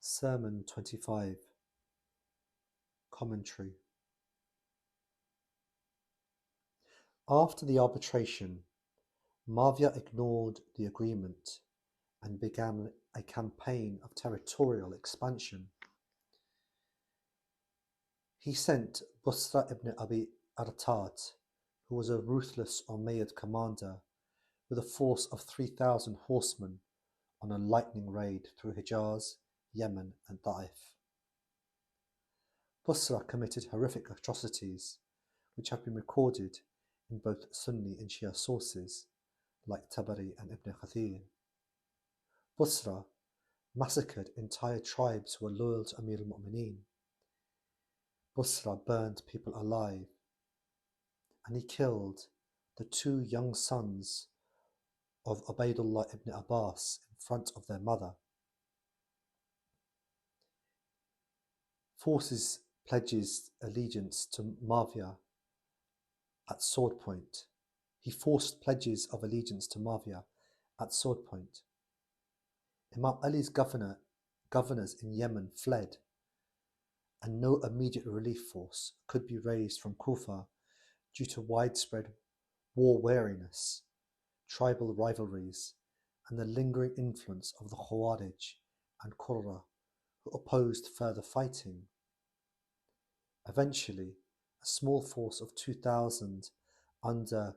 Sermon 25. Commentary. After the arbitration, Muawiyah ignored the agreement and began a campaign of territorial expansion. He sent Busra ibn Abi Artat, who was a ruthless Umayyad commander, with a force of 3,000 horsemen on a lightning raid through Hijaz, Yemen and Ta'if. Busra committed horrific atrocities, which have been recorded in both Sunni and Shia sources, like Tabari and Ibn Kathir. Busra massacred entire tribes who were loyal to Amir al-Mu'mineen. Busra burned people alive, and he killed the two young sons of Ubaydullah ibn Abbas in front of their mother. Forces pledges allegiance to Muawiyah at sword point. He forced pledges of allegiance to Muawiyah at sword point. Imam Ali's governors in Yemen fled, and no immediate relief force could be raised from Kufa due to widespread war weariness, tribal rivalries, and the lingering influence of the Khawarij and Qurra, who opposed further fighting. Eventually, a small force of 2,000 under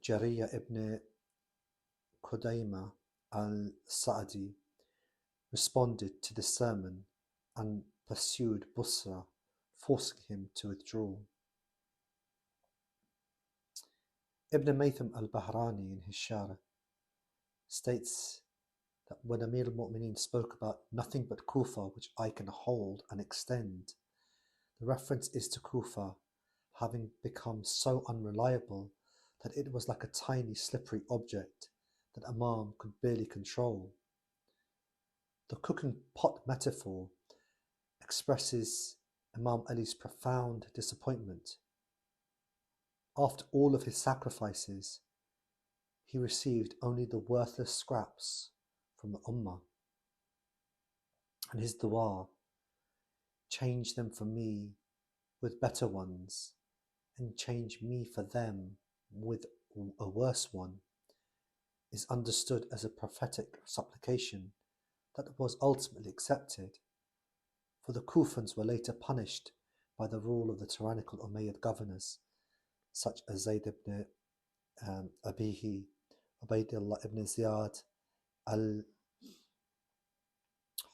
Jariya ibn Qudayma al-Sa'di responded to the sermon and pursued Busra, forcing him to withdraw. Ibn Maytham al-Bahrani in his Sharh states that when Amir al-Mu'mineen spoke about nothing but Kufa which I can hold and extend, the reference is to Kufa having become so unreliable that it was like a tiny slippery object that Imam could barely control. The cooking pot metaphor expresses Imam Ali's profound disappointment. After all of his sacrifices, he received only the worthless scraps from the Ummah. And his dua, change them for me with better ones, and change me for them with a worse one, is understood as a prophetic supplication that was ultimately accepted, for the Kufans were later punished by the rule of the tyrannical Umayyad governors, such as Zayd ibn Abihi, Ubaydullah ibn Ziyad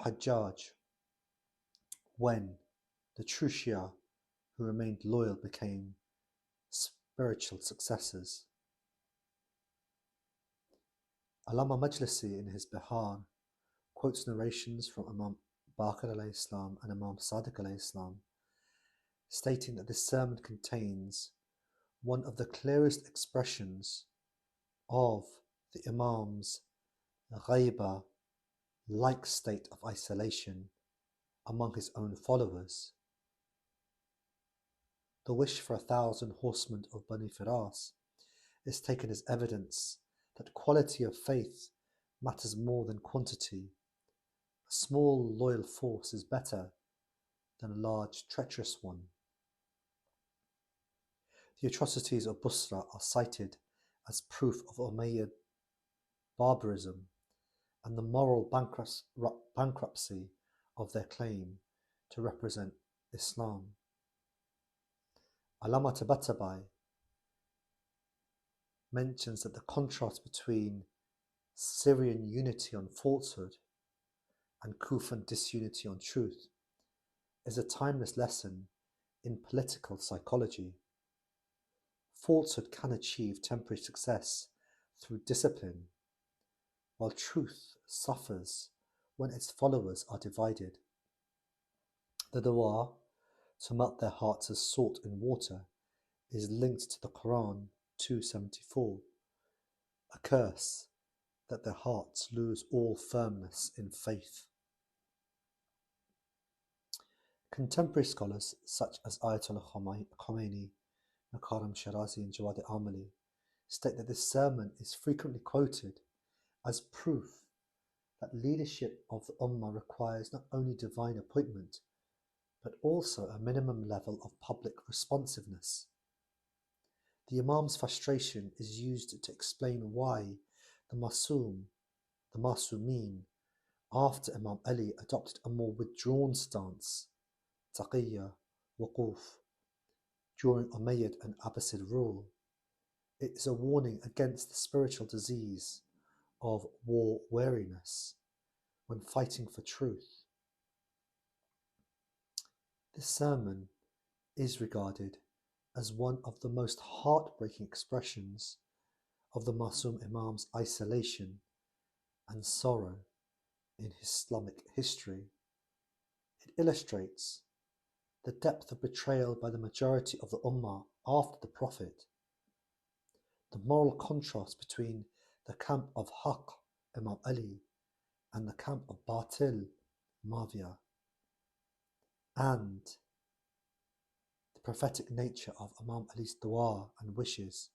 al-Hajjaj, when the true Shia who remained loyal became spiritual successors. Allama Majlisi in his Bihar quotes narrations from Imam Baqir alayhi salam and Imam Sadiq alayhi salam, stating that this sermon contains one of the clearest expressions of the Imam's ghaiba, like state of isolation among his own followers. The wish for 1,000 horsemen of Bani Firas is taken as evidence that quality of faith matters more than quantity. A small loyal force is better than a large treacherous one. The atrocities of Busra are cited as proof of Umayyad barbarism and the moral bankruptcy of their claim to represent Islam. Allama Tabatabai mentions that the contrast between Syrian unity on falsehood and Kufan disunity on truth is a timeless lesson in political psychology. Falsehood can achieve temporary success through discipline, while truth suffers when its followers are divided. The dua, to melt their hearts as salt in water, is linked to the Quran 274, a curse that their hearts lose all firmness in faith. Contemporary scholars such as Ayatollah Khomeini, Makaram Shirazi and Jawad Amali state that this sermon is frequently quoted as proof that leadership of the Ummah requires not only divine appointment, but also a minimum level of public responsiveness. The Imam's frustration is used to explain why the Masumeen, after Imam Ali adopted a more withdrawn stance, taqiyya, wuquf, during Umayyad and Abbasid rule. It is a warning against the spiritual disease of war weariness when fighting for truth. This sermon is regarded as one of the most heartbreaking expressions of the Masum Imam's isolation and sorrow in Islamic history. It illustrates the depth of betrayal by the majority of the Ummah after the Prophet, the moral contrast between the camp of Haqq, Imam Ali, and the camp of Batil, Muawiyah, and the prophetic nature of Imam Ali's dua and wishes